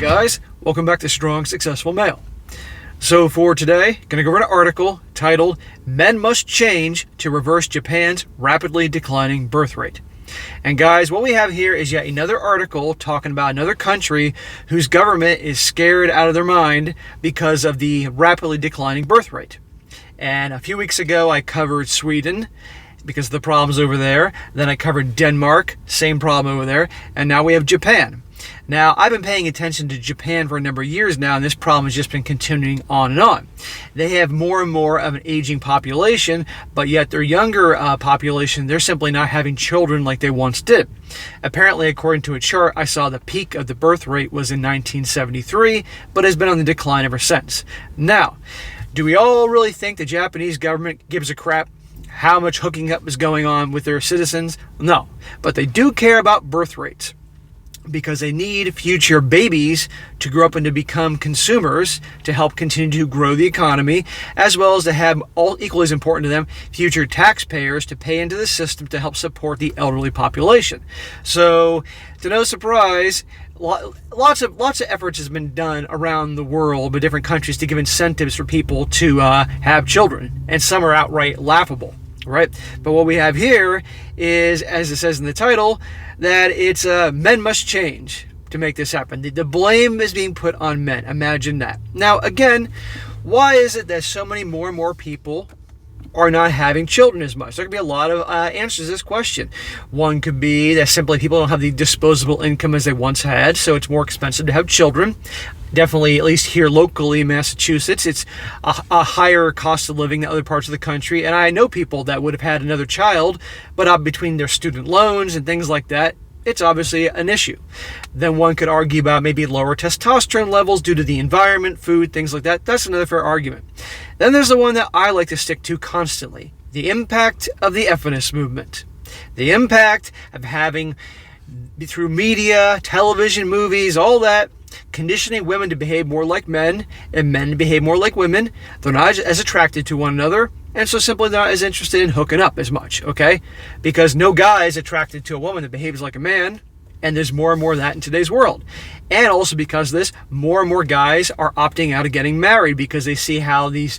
Guys, welcome back to Strong Successful Male. So for today, going to go over an article titled Men Must Change to Reverse Japan's Rapidly Declining Birth Rate. And guys, what we have here is yet another article talking about another country whose government is scared out of their mind because of the rapidly declining birth rate. And a few weeks ago, I covered Sweden because of the problems over there. Then I covered Denmark, same problem over there. And now we have Japan. Now, I've been paying attention to Japan for a number of years now, and this problem has just been continuing on and on. They have more and more of an aging population, but yet their younger population, they're simply not having children like they once did. Apparently, according to a chart, I saw the peak of the birth rate was in 1973, but has been on the decline ever since. Now, do we all really think the Japanese government gives a crap how much hooking up is going on with their citizens? No, but they do care about birth rates, because they need future babies to grow up and to become consumers to help continue to grow the economy, as well as to have, all equally as important to them, future taxpayers to pay into the system to help support the elderly population. So, to no surprise, lots of efforts has been done around the world by different countries to give incentives for people to have children, and some are outright laughable. Right? But what we have here is, as it says in the title, that it's men must change to make this happen. The blame is being put on men. Imagine that. Now, again, why is it that so many more and more people are not having children as much? There could be a lot of answers to this question. One could be that simply people don't have the disposable income as they once had, so it's more expensive to have children. Definitely, at least here locally in Massachusetts, it's a higher cost of living than other parts of the country. And I know people that would have had another child, but between their student loans and things like that, it's obviously an issue. Then one could argue about maybe lower testosterone levels due to the environment, food, things like that. That's another fair argument. Then there's the one that I like to stick to constantly: the impact of the feminist movement. The impact of having, through media, television, movies, all that, conditioning women to behave more like men and men to behave more like women. They're not as attracted to one another, and so simply not as interested in hooking up as much, okay? Because no guy is attracted to a woman that behaves like a man, and there's more and more of that in today's world. And also because of this, more and more guys are opting out of getting married because they see how these,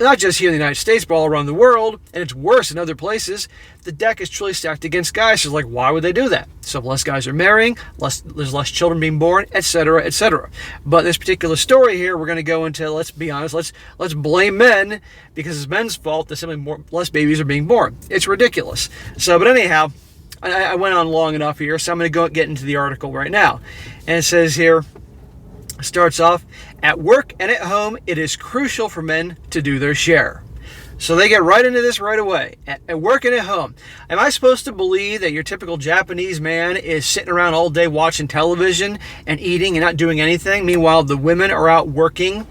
not just here in the United States, but all around the world, and it's worse in other places, the deck is truly stacked against guys. So it's like, why would they do that? So less guys are marrying, there's less children being born, etc., etc. But this particular story here, we're going to go into, let's be honest, let's blame men, because it's men's fault that simply less babies are being born. It's ridiculous. So, but anyhow, I went on long enough here, so I'm going to get into the article right now. And it says here, starts off, at work and at home, it is crucial for men to do their share. So they get right into this right away. At work and at home. Am I supposed to believe that your typical Japanese man is sitting around all day watching television and eating and not doing anything? Meanwhile, the women are out working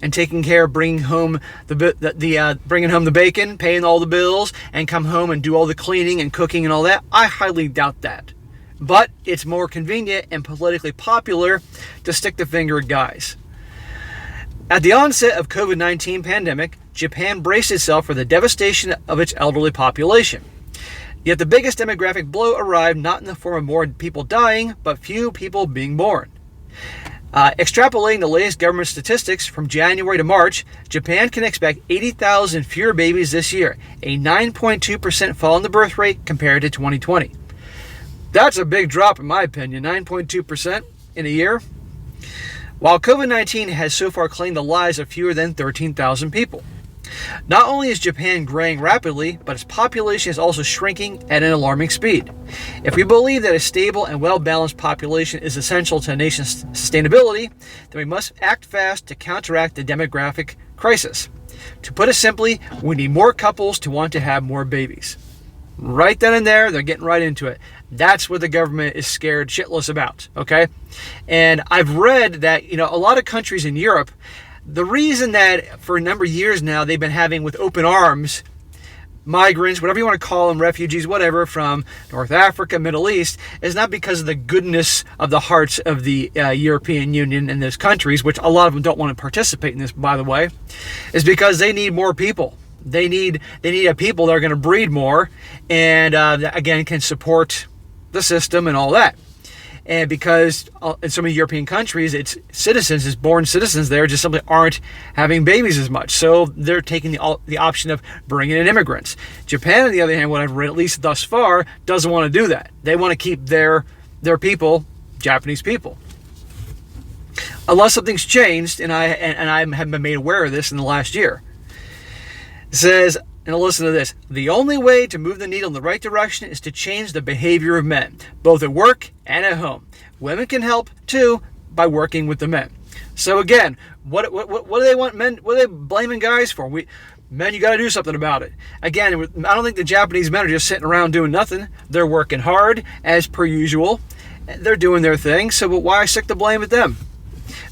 and taking care of bringing home the bacon, paying all the bills, and come home and do all the cleaning and cooking and all that? I highly doubt that. But it's more convenient and politically popular to stick the finger at guys. At the onset of COVID-19 pandemic, Japan braced itself for the devastation of its elderly population. Yet the biggest demographic blow arrived not in the form of more people dying, but few people being born. Extrapolating the latest government statistics from January to March, Japan can expect 80,000 fewer babies this year, a 9.2% fall in the birth rate compared to 2020. That's a big drop in my opinion, 9.2% in a year. While COVID-19 has so far claimed the lives of fewer than 13,000 people. Not only is Japan growing rapidly, but its population is also shrinking at an alarming speed. If we believe that a stable and well-balanced population is essential to a nation's sustainability, then we must act fast to counteract the demographic crisis. To put it simply, we need more couples to want to have more babies. Right then and there, they're getting right into it. That's what the government is scared shitless about, okay? And I've read that, a lot of countries in Europe, the reason that for a number of years now they've been having with open arms migrants, whatever you want to call them, refugees, whatever, from North Africa, Middle East, is not because of the goodness of the hearts of the European Union and those countries, which a lot of them don't want to participate in this, by the way, is because they need more people. They need a people that are going to breed more and, again, can support the system and all that. And because in so many European countries, it's born citizens there just simply aren't having babies as much. So they're taking the option of bringing in immigrants. Japan, on the other hand, what I've read, at least thus far, doesn't want to do that. They want to keep their people, Japanese people. Unless something's changed, and I have been made aware of this in the last year. It says, and listen to this, the only way to move the needle in the right direction is to change the behavior of men, both at work and at home. Women can help, too, by working with the men. So again, what do they want men, what are they blaming guys for? Men, you got to do something about it. Again, I don't think the Japanese men are just sitting around doing nothing. They're working hard, as per usual. They're doing their thing, so why stick the blame at them?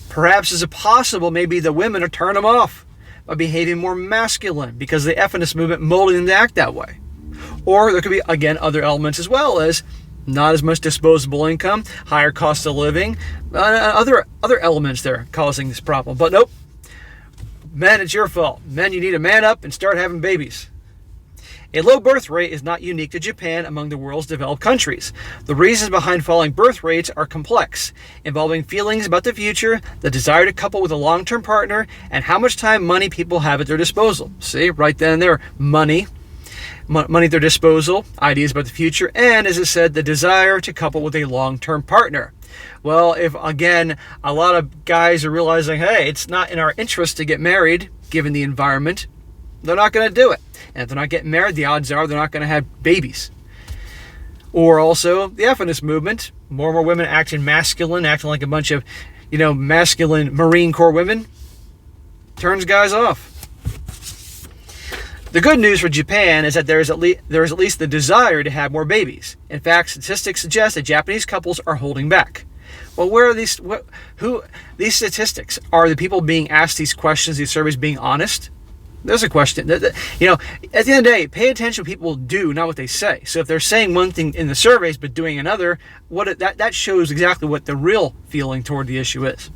Perhaps is it possible maybe the women are turning them off by behaving more masculine because of the feminist movement molding them to act that way. Or there could be, again, other elements as well as not as much disposable income, higher cost of living, other elements there causing this problem. But nope, men, it's your fault. Men, you need to man up and start having babies. A low birth rate is not unique to Japan among the world's developed countries. The reasons behind falling birth rates are complex, involving feelings about the future, the desire to couple with a long-term partner, and how much time, money people have at their disposal. See, right then and there, money at their disposal, ideas about the future, and, as I said, the desire to couple with a long-term partner. Well, if, again, a lot of guys are realizing, hey, it's not in our interest to get married, given the environment, they're not going to do it. And if they're not getting married, the odds are they're not going to have babies. Or also the feminist movement, more and more women acting masculine, acting like a bunch of, masculine Marine Corps women, turns guys off. The good news for Japan is that there is at least the desire to have more babies. In fact, statistics suggest that Japanese couples are holding back. Well, where are these? These statistics? Are the people being asked these questions, these surveys, being honest? There's a question. At the end of the day, pay attention to what people do, not what they say. So if they're saying one thing in the surveys but doing another, that shows exactly what the real feeling toward the issue is.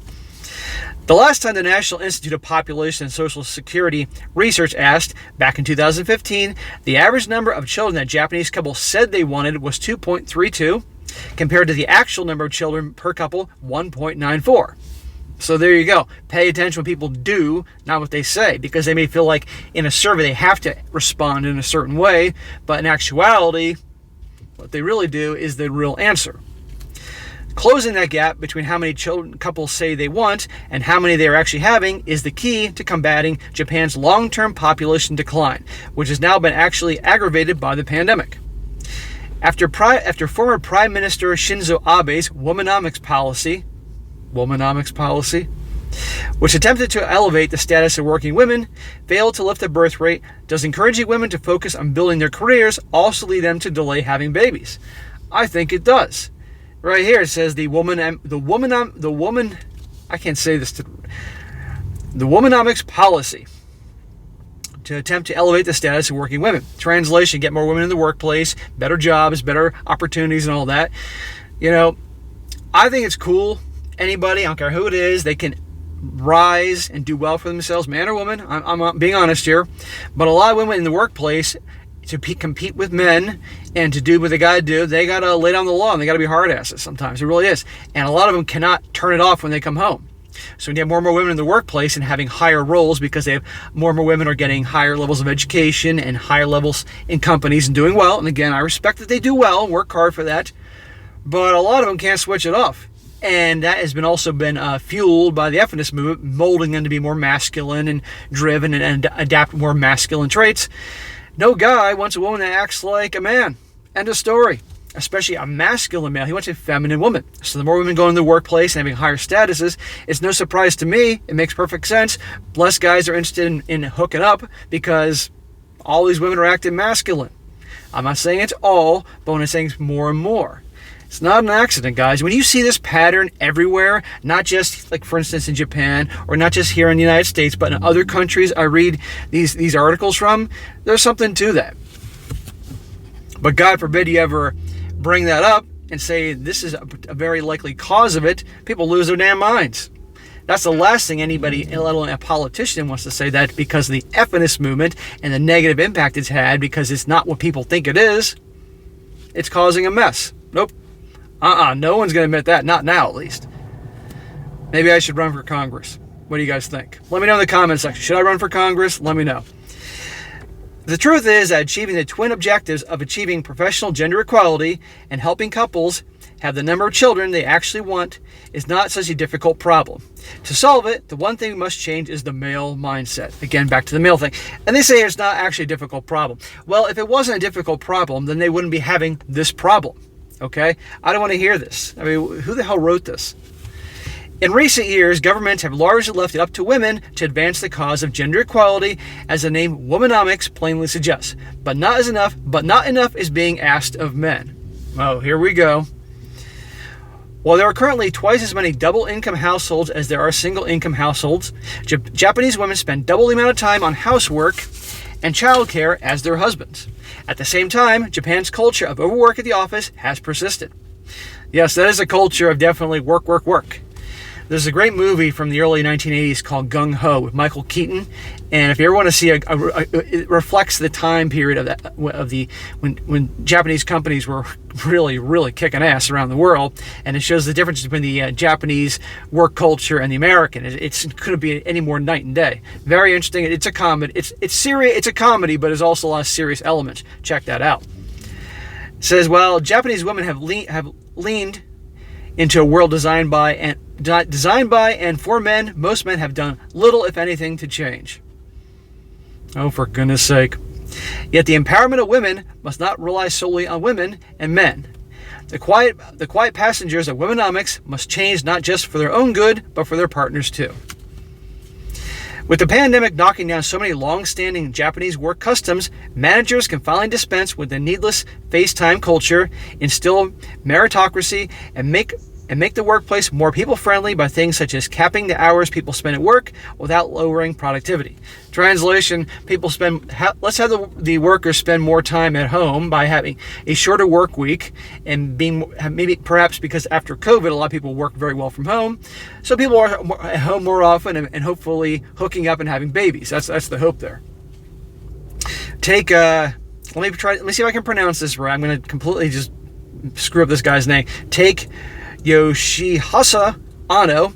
The last time the National Institute of Population and Social Security Research asked, back in 2015, the average number of children that Japanese couples said they wanted was 2.32, compared to the actual number of children per couple, 1.94. So there you go. Pay attention to what people do, not what they say, because they may feel like in a survey they have to respond in a certain way, but in actuality, what they really do is the real answer. Closing that gap between how many children couples say they want and how many they are actually having is the key to combating Japan's long-term population decline, which has now been actually aggravated by the pandemic. After former Prime Minister Shinzo Abe's Womanomics Policy, which attempted to elevate the status of working women, failed to lift the birth rate, does encouraging women to focus on building their careers also lead them to delay having babies? I think it does. Right here it says the Womanomics Policy to attempt to elevate the status of working women. Translation: get more women in the workplace, better jobs, better opportunities, and all that. I think it's cool. Anybody, I don't care who it is, they can rise and do well for themselves, man or woman. I'm being honest here. But a lot of women in the workplace, to compete with men and to do what they got to do, they got to lay down the law and they got to be hard asses sometimes. It really is. And a lot of them cannot turn it off when they come home. So when you have more and more women in the workplace and having higher roles because they have more and more women are getting higher levels of education and higher levels in companies and doing well. And again, I respect that they do well and work hard for that. But a lot of them can't switch it off. And that has also been fueled by the feminist movement, molding them to be more masculine and driven and adapt more masculine traits. No guy wants a woman that acts like a man. End of story. Especially a masculine male. He wants a feminine woman. So the more women go into the workplace and having higher statuses, it's no surprise to me. It makes perfect sense. Less guys are interested in hooking up because all these women are acting masculine. I'm not saying it's all, but when I'm saying it's more and more. It's not an accident, guys. When you see this pattern everywhere, not just like, for instance, in Japan, or not just here in the United States, but in other countries I read these articles from, there's something to that. But God forbid you ever bring that up and say this is a very likely cause of it, people lose their damn minds. That's the last thing anybody, let alone a politician, wants to say that, because of the feminist movement and the negative impact it's had, because it's not what people think it is. It's causing a mess. Nope. No one's going to admit that. Not now, at least. Maybe I should run for Congress. What do you guys think? Let me know in the comments section. Should I run for Congress? Let me know. The truth is that achieving the twin objectives of achieving professional gender equality and helping couples have the number of children they actually want is not such a difficult problem. To solve it, the one thing we must change is the male mindset. Again, back to the male thing. And they say it's not actually a difficult problem. Well, if it wasn't a difficult problem, then they wouldn't be having this problem. Okay? I don't want to hear this. I mean, who the hell wrote this? In recent years, governments have largely left it up to women to advance the cause of gender equality, as the name Womanomics plainly suggests. But not enough is being asked of men. Oh, here we go. While there are currently twice as many double-income households as there are single-income households, Japanese women spend double the amount of time on housework and childcare as their husbands. At the same time, Japan's culture of overwork at the office has persisted. Yes, that is a culture of definitely work, work, work. There's a great movie from the early 1980s called Gung Ho with Michael Keaton, and if you ever want to see it reflects the time period when Japanese companies were really, really kicking ass around the world, and it shows the difference between the Japanese work culture and the American. It couldn't be any more night and day. Very interesting. It's a comedy. It's serious. It's a comedy, but there's also a lot of serious elements. Check that out. It says, well, Japanese women have leaned into a world designed by and for men, most men have done little, if anything, to change. Oh, for goodness sake. Yet the empowerment of women must not rely solely on women and men. The quiet passengers of Womanomics must change not just for their own good, but for their partners too. With the pandemic knocking down so many long-standing Japanese work customs, managers can finally dispense with the needless FaceTime culture, instill meritocracy, and make the workplace more people-friendly by things such as capping the hours people spend at work without lowering productivity. Translation, let's have the workers spend more time at home by having a shorter work week and maybe perhaps because after COVID, a lot of people work very well from home. So people are at home more often and hopefully hooking up and having babies. That's the hope there. Let me see if I can pronounce this right. I'm going to completely just screw up this guy's name. Takeyoshi Hasa,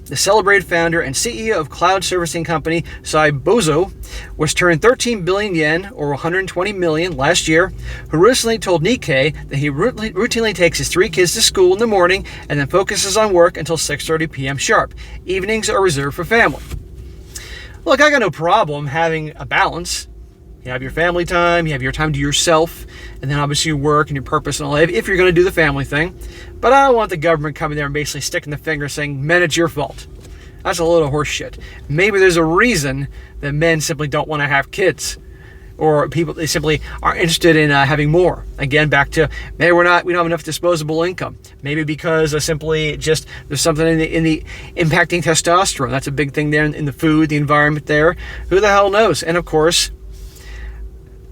the celebrated founder and CEO of cloud servicing company Saibozo, was turned 13 billion yen, or 120 million, last year, who recently told Nikkei that he routinely takes his 3 kids to school in the morning and then focuses on work until 6:30 p.m. sharp. Evenings are reserved for family. Look, I got no problem having a balance. You have your family time, you have your time to yourself, and then obviously your work and your purpose and all that, if you're going to do the family thing. But I don't want the government coming there and basically sticking the finger saying, men, it's your fault. That's a load of horse shit. Maybe there's a reason that men simply don't want to have kids. Or they simply are interested in having more. Again, back to, maybe we don't have enough disposable income. Maybe because simply just there's something in the impacting testosterone. That's a big thing there in the food, the environment there. Who the hell knows? And of course,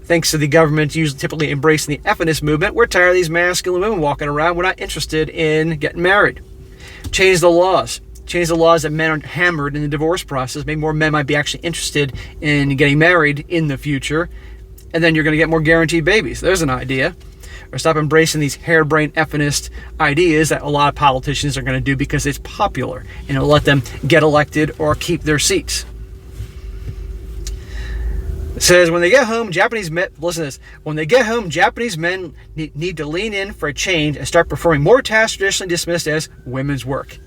thanks to the government typically embracing the feminist movement, we're tired of these masculine women walking around. We're not interested in getting married. Change the laws. Change the laws that men aren't hammered in the divorce process. Maybe more men might be actually interested in getting married in the future. And then you're going to get more guaranteed babies. There's an idea. Or stop embracing these harebrained feminist ideas that a lot of politicians are going to do because it's popular. And it'll let them get elected or keep their seats. It says, when they get home, Japanese men need to lean in for a change and start performing more tasks traditionally dismissed as women's work.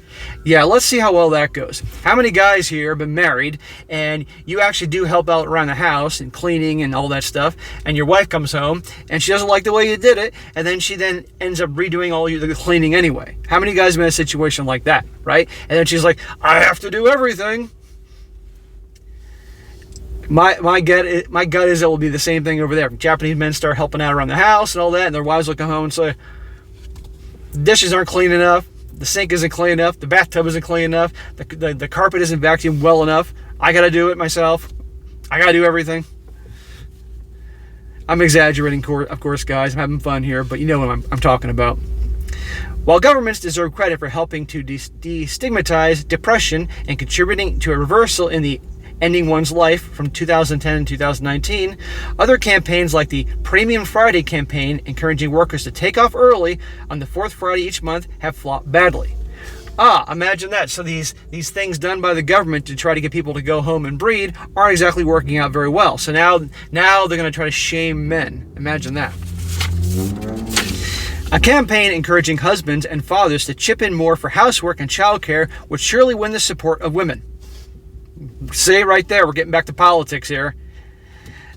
Yeah, let's see how well that goes. How many guys here have been married and you actually do help out around the house and cleaning and all that stuff, and your wife comes home and she doesn't like the way you did it, and then she ends up redoing all the cleaning anyway? How many guys have been in a situation like that, right? And then she's like, I have to do everything. My gut is it will be the same thing over there. Japanese men start helping out around the house and all that, and their wives will come home and say, the dishes aren't clean enough, the sink isn't clean enough, the bathtub isn't clean enough, the carpet isn't vacuumed well enough, I gotta do it myself, I gotta do everything. I'm exaggerating, of course, guys, I'm having fun here, but you know what I'm talking about. While governments deserve credit for helping to destigmatize depression and contributing to a reversal in the ending one's life from 2010 and 2019. Other campaigns like the Premium Friday campaign, encouraging workers to take off early on the fourth Friday each month, have flopped badly. Imagine that. So these things done by the government to try to get people to go home and breed aren't exactly working out very well. So now they're going to try to shame men. Imagine that. A campaign encouraging husbands and fathers to chip in more for housework and childcare would surely win the support of women. See, right there, we're getting back to politics here.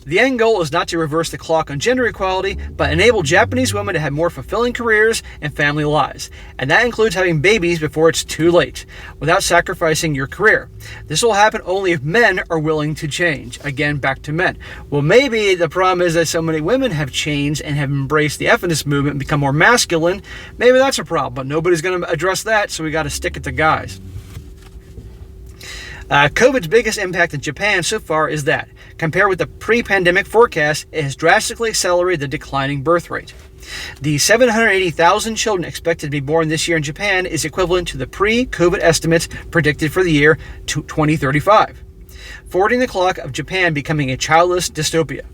The end goal is not to reverse the clock on gender equality, but enable Japanese women to have more fulfilling careers and family lives. And that includes having babies before it's too late, without sacrificing your career. This will happen only if men are willing to change. Again, back to men. Well, maybe the problem is that so many women have changed and have embraced the feminist movement and become more masculine. Maybe that's a problem, but nobody's going to address that, so we got to stick it to guys. COVID's biggest impact in Japan so far is that, compared with the pre-pandemic forecast, it has drastically accelerated the declining birth rate. The 780,000 children expected to be born this year in Japan is equivalent to the pre-COVID estimates predicted for the year 2035, forwarding the clock of Japan becoming a childless dystopia.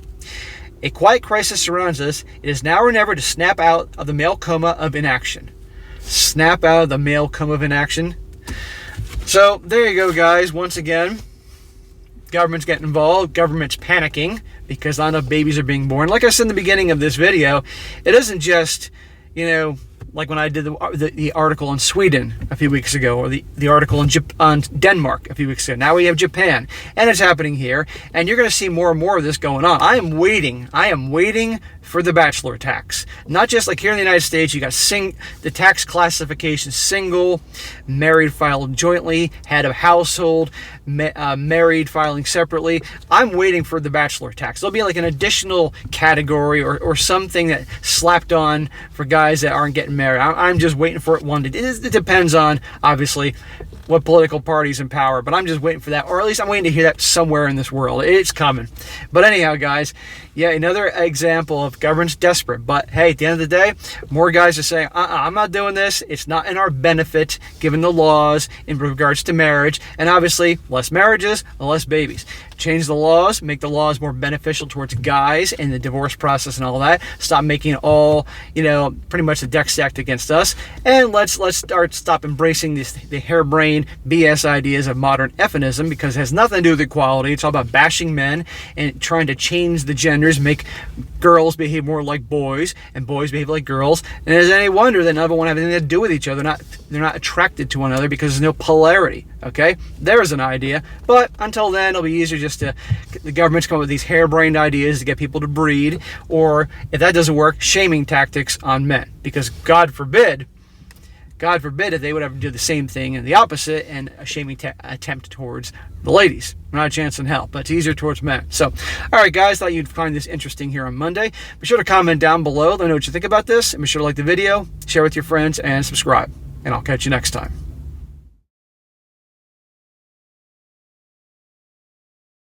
A quiet crisis surrounds us. It is now or never to snap out of the male coma of inaction. Snap out of the male coma of inaction. So there you go, guys. Once again, government's getting involved. Government's panicking because not enough babies are being born. Like I said in the beginning of this video, it isn't just, like when I did the article on Sweden a few weeks ago, or the article on Denmark a few weeks ago. Now we have Japan, and it's happening here, and you're going to see more and more of this going on. I am waiting for the bachelor tax. Not just like here in the United States, you got the tax classification: single, married filed jointly, head of household, married filing separately. I'm waiting for the bachelor tax. There'll be like an additional category or something that slapped on for guys that aren't getting married. I'm just waiting for it one day. It depends on, obviously, what political party's in power, but I'm just waiting for that, or at least I'm waiting to hear that somewhere in this world. It's coming. But anyhow, guys, yeah, another example of government's desperate. But hey, at the end of the day, more guys are saying, I'm not doing this. It's not in our benefit, given the laws in regards to marriage. And obviously, less marriages, less babies. Change the laws, make the laws more beneficial towards guys in the divorce process and all that. Stop making it all, pretty much the deck stacked against us. And let's stop embracing the harebrained BS ideas of modern feminism, because it has nothing to do with equality. It's all about bashing men and trying to change the genders, make girls behave more like boys and boys behave like girls. And is it any wonder that none of them want to have anything to do with each other? They're not attracted to one another because there's no polarity. Okay, there's an idea. But until then, it'll be easier just the government's come up with these harebrained ideas to get people to breed, or if that doesn't work, shaming tactics on men. Because God forbid if they would ever do the same thing and the opposite, and a shaming attempt towards the ladies. Not a chance in hell, but it's easier towards men. So, all right, guys, thought you'd find this interesting here on Monday. Be sure to comment down below. Let me know what you think about this, and be sure to like the video, share with your friends, and subscribe. And I'll catch you next time.